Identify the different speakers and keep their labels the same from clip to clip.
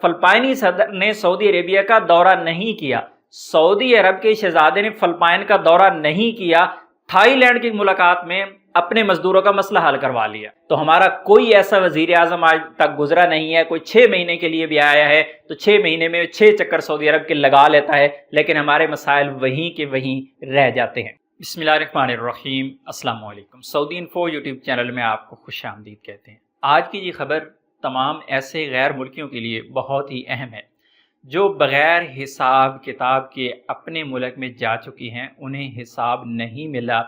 Speaker 1: فلپائنی صدر نے سعودی عربیہ کا دورہ نہیں کیا، سعودی عرب کے شہزادے نے فلپائن کا دورہ نہیں کیا، تھائی لینڈ کی ملاقات میں اپنے مزدوروں کا مسئلہ حل کروا لیا۔ تو ہمارا کوئی ایسا وزیر اعظم آج تک گزرا نہیں ہے، کوئی 6 مہینے کے لیے بھی آیا ہے تو 6 مہینے میں 6 چکر سعودی عرب کے لگا لیتا ہے، لیکن ہمارے مسائل وہیں کے وہیں رہ جاتے ہیں۔ بسم اللہ الرحمن الرحیم، السلام علیکم۔ سعودی انفو یوٹیوب چینل میں آپ کو خوش آمدید کہتے ہیں۔ آج کی یہ خبر تمام ایسے غیر ملکیوں کے لیے بہت ہی اہم ہے جو بغیر حساب کتاب کے اپنے ملک میں جا چکی ہیں، انہیں حساب نہیں ملا،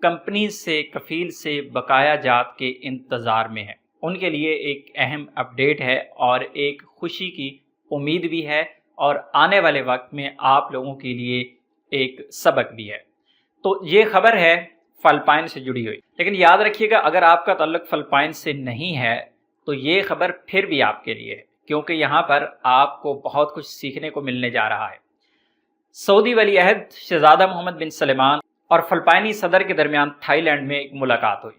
Speaker 1: کمپنی سے کفیل سے بقایا جات کے انتظار میں ہیں۔ ان کے لیے ایک اہم اپڈیٹ ہے اور ایک خوشی کی امید بھی ہے، اور آنے والے وقت میں آپ لوگوں کے لیے ایک سبق بھی ہے۔ تو یہ خبر ہے فلپائن سے جڑی ہوئی، لیکن یاد رکھیے گا اگر آپ کا تعلق فلپائن سے نہیں ہے تو یہ خبر پھر بھی آپ کے لیے ہے، کیونکہ یہاں پر آپ کو بہت کچھ سیکھنے کو ملنے جا رہا ہے۔ سعودی ولی عہد شہزادہ محمد بن سلمان اور فلپائنی صدر کے درمیان تھائی لینڈ میں ایک ملاقات ہوئی۔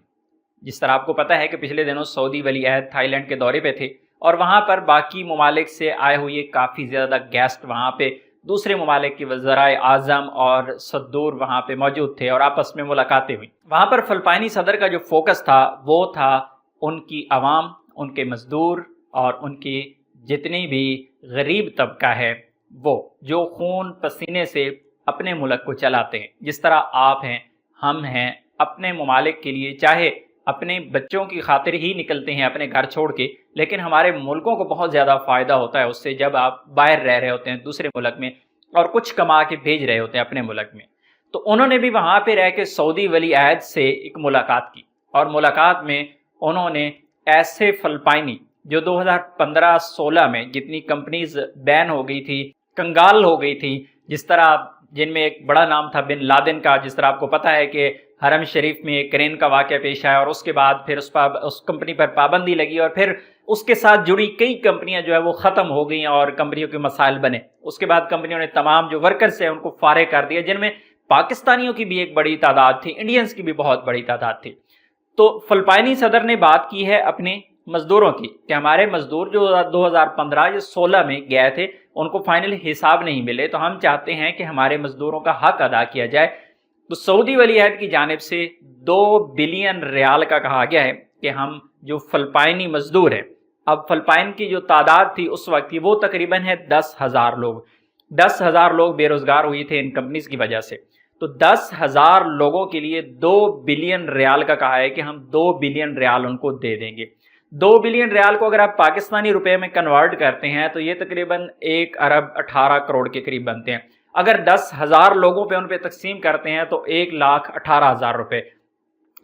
Speaker 1: جس طرح آپ کو پتہ ہے کہ پچھلے دنوں سعودی ولی عہد تھائی لینڈ کے دورے پہ تھے، اور وہاں پر باقی ممالک سے آئے ہوئے کافی زیادہ گیسٹ وہاں پہ دوسرے ممالک کے وزرائے اعظم اور صدور وہاں پہ موجود تھے اور آپس میں ملاقاتیں ہوئیں۔ وہاں پر فلپائنی صدر کا جو فوکس تھا وہ تھا ان کی عوام، ان کے مزدور اور ان کی جتنی بھی غریب طبقہ ہے، وہ جو خون پسینے سے اپنے ملک کو چلاتے ہیں، جس طرح آپ ہیں، ہم ہیں، اپنے ممالک کے لیے چاہے اپنے بچوں کی خاطر ہی نکلتے ہیں اپنے گھر چھوڑ کے، لیکن ہمارے ملکوں کو بہت زیادہ فائدہ ہوتا ہے اس سے جب آپ باہر رہ رہے ہوتے ہیں دوسرے ملک میں اور کچھ کما کے بھیج رہے ہوتے ہیں اپنے ملک میں۔ تو انہوں نے بھی وہاں پہ رہ کے سعودی ولی عہد سے ایک ملاقات کی، اور ملاقات میں انہوں نے ایسے فلپائنی جو 2015-16 میں جتنی کمپنیز بین ہو گئی تھی، کنگال ہو گئی تھی، جس طرح جن میں ایک بڑا نام تھا بن لادن کا، جس طرح آپ کو پتہ ہے کہ حرم شریف میں کرین کا واقعہ پیش آیا اور اس کے بعد پھر اس کمپنی پر پابندی لگی، اور پھر اس کے ساتھ جڑی کئی کمپنیاں جو ہے وہ ختم ہو گئیں اور کمپنیوں کے مسائل بنے۔ اس کے بعد کمپنیوں نے تمام جو ورکرز ہیں ان کو فارغ کر دیا، جن میں پاکستانیوں کی بھی ایک بڑی تعداد تھی، انڈینز کی بھی بہت بڑی تعداد تھی۔ تو فلپائنی صدر نے بات کی ہے اپنے مزدوروں کی کہ ہمارے مزدور جو 2015 یا 16 میں گئے تھے ان کو فائنل حساب نہیں ملے، تو ہم چاہتے ہیں کہ ہمارے مزدوروں کا حق ادا کیا جائے۔ تو سعودی ولی عہد کی جانب سے 2 بلین ریال کا کہا گیا ہے کہ ہم جو فلپائنی مزدور ہیں، اب فلپائن کی جو تعداد تھی اس وقت کی وہ تقریباً ہے 10,000 لوگ، 10,000 لوگ بے روزگار ہوئی تھے ان کمپنیز کی وجہ سے۔ تو 10,000 لوگوں کے لیے 2 بلین ریال کا کہا ہے کہ ہم 2 بلین ریال ان کو دے دیں گے۔ 2 بلین ریال کو اگر آپ پاکستانی روپے میں کنورٹ کرتے ہیں تو یہ تقریباً 1 ارب 18 کروڑ کے قریب بنتے ہیں۔ اگر 10,000 لوگوں پہ ان پہ تقسیم کرتے ہیں تو 1,18,000 روپے،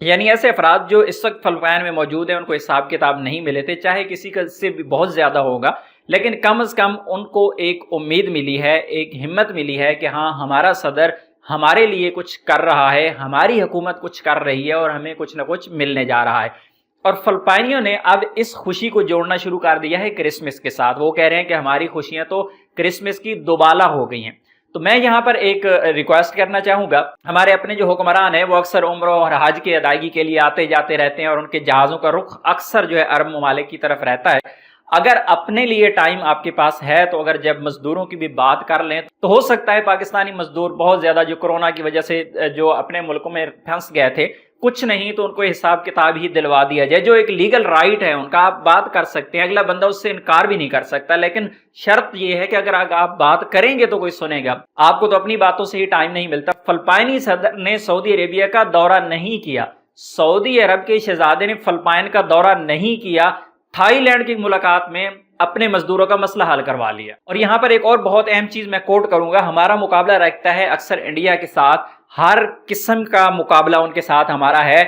Speaker 1: یعنی ایسے افراد جو اس وقت فلپائن میں موجود ہیں ان کو حساب کتاب نہیں ملے تھے، چاہے کسی کا سے بھی بہت زیادہ ہوگا، لیکن کم از کم ان کو ایک امید ملی ہے، ایک ہمت ملی ہے کہ ہاں ہمارا صدر ہمارے لیے کچھ کر رہا ہے، ہماری حکومت کچھ کر رہی ہے اور ہمیں کچھ نہ کچھ ملنے جا رہا ہے۔ اور فلپائنیوں نے اب اس خوشی کو جوڑنا شروع کر دیا ہے کرسمس کے ساتھ۔ وہ کہہ رہے ہیں کہ ہماری خوشیاں تو کرسمس کی دوبالا ہو گئی ہیں۔ تو میں یہاں پر ایک ریکویسٹ کرنا چاہوں گا، ہمارے اپنے جو حکمران ہیں وہ اکثر عمرہ اور حج کی ادائیگی کے لیے آتے جاتے رہتے ہیں اور ان کے جہازوں کا رخ اکثر جو ہے عرب ممالک کی طرف رہتا ہے۔ اگر اپنے لیے ٹائم آپ کے پاس ہے تو اگر جب مزدوروں کی بھی بات کر لیں تو ہو سکتا ہے پاکستانی مزدور بہت زیادہ جو کورونا کی وجہ سے جو اپنے ملکوں میں پھنس گئے تھے، کچھ نہیں تو ان کو حساب کتاب ہی دلوا دیا جائے، جو ایک لیگل رائٹ ہے ان کا، آپ بات کر سکتے ہیں، اگلا بندہ اس سے انکار بھی نہیں کر سکتا، لیکن شرط یہ ہے کہ اگر آپ بات کریں گے تو کوئی سنے گا۔ آپ کو تو اپنی باتوں سے ہی ٹائم نہیں ملتا۔ فلپائنی صدر نے سعودی عربیہ کا دورہ نہیں کیا، سعودی عرب کے شہزادے نے فلپائن کا دورہ نہیں کیا، تھائی لینڈ کی ملاقات میں اپنے مزدوروں کا مسئلہ حل کروا لیا۔ اور یہاں پر ایک اور بہت اہم چیز میں کوٹ کروں گا، ہمارا مقابلہ رکھتا ہے اکثر انڈیا کے ساتھ، ہر قسم کا مقابلہ ان کے ساتھ ہمارا ہے،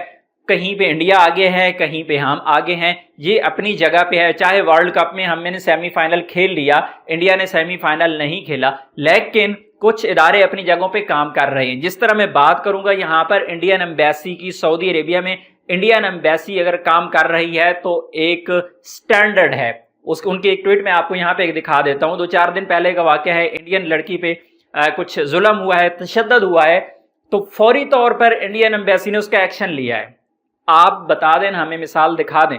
Speaker 1: کہیں پہ انڈیا آگے ہے، کہیں پہ ہم آگے ہیں، یہ اپنی جگہ پہ ہے۔ چاہے ورلڈ کپ میں ہم نے سیمی فائنل کھیل لیا، انڈیا نے سیمی فائنل نہیں کھیلا، لیکن کچھ ادارے اپنی جگہوں پہ کام کر رہے ہیں۔ جس طرح میں بات کروں گا یہاں پر انڈین ایمبیسی کی، سعودی عربیہ میں انڈین ایمبیسی اگر کام کر رہی ہے تو ایک سٹینڈرڈ ہے، ان کی ایک ٹویٹ میں آپ کو یہاں پہ دکھا دیتا ہوں۔ 2-4 دن پہلے کا واقعہ ہے، انڈین لڑکی پہ کچھ ظلم ہوا ہے، تشدد ہوا ہے، تو فوری طور پر انڈین ایمبیسی نے اس کا ایکشن لیا ہے۔ آپ بتا دیں، ہمیں مثال دکھا دیں